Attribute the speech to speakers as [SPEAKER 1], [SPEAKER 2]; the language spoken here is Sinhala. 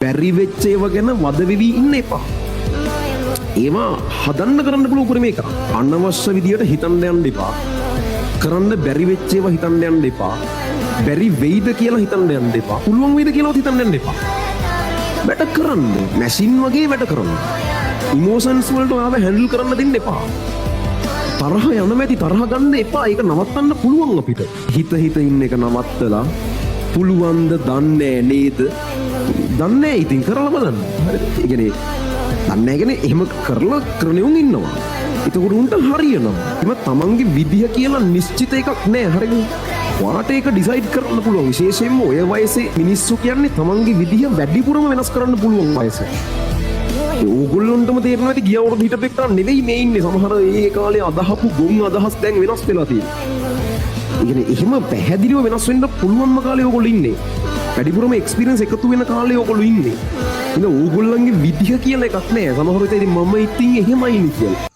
[SPEAKER 1] බැරි වෙච්ච ඒවා ගැන වද වෙවි ඉන්න එපා. ඒවා හදන්න කරන්න පුළුවන් උපරිම එක. අනවශ්‍ය විදියට හිතන්න යන්න එපා. කරන්න බැරි වෙච්ච ඒවා හිතන්න යන්න එපා. බැරි වෙයිද කියලා හිතන්න යන්න එපා. පුළුවන් වෙයිද කියලා හිතන්න යන්න එපා. වැඩ කරන්න. මැෂින් වගේ වැඩ කරන්න. ඉමෝෂන්ස් වලට ආව හැන්ඩල් කරන්න දෙන්න එපා. තරහ යනමැති තරහ ගන්න එපා. ඒක නවත්තන්න පුළුවන් අපිට. හිත ඉන්න එක නවත්තලා පුළුවන්ද දන්නේ නේද? දන්නේ ඉතින් කරලා බලන්න. හරිද? ඒ කියන්නේ දන්නේ කියන්නේ එහෙම කරලා කරණෙවුන් ඉන්නවා. ඒකට උන්ට හරියනවා. එම තමන්ගේ විදිහ කියලා නිශ්චිත එකක් නෑ. හරිද? ඔයාට ඒක ඩිසයිඩ් කරන්න පුළුවන්. විශේෂයෙන්ම ඔය වයසේ මිනිස්සු කියන්නේ තමන්ගේ විදිහ වැඩිපුරම වෙනස් කරන්න පුළුවන් වයස. ඕගොල්ලොන්ටම තේරෙනවා ඇති ගිය අවුරුදු හිටපු එක්කන නෙවෙයි මේ ඉන්නේ. සමහර ඒ කාලේ අදහපු ගොන් අදහස් දැන් වෙනස් වෙලා තියෙනවා. ඒ කියන්නේ එහෙම පැහැදිලිව වෙනස් වෙන්න පුළුවන්ම කාලේ ඕගොල්ලෝ ඉන්නේ. වැඩිපුරම එක්ස්පීරියන්ස් එකතු වෙන කාලේ ඕගොල්ලෝ ඉන්නේ. ඉතින් ඕගොල්ලන්ගේ විදිහ කියලා එකක් නෑ. සමහරවිට ඉතින් මම ඉතින් එහෙමයි නේ කියලා.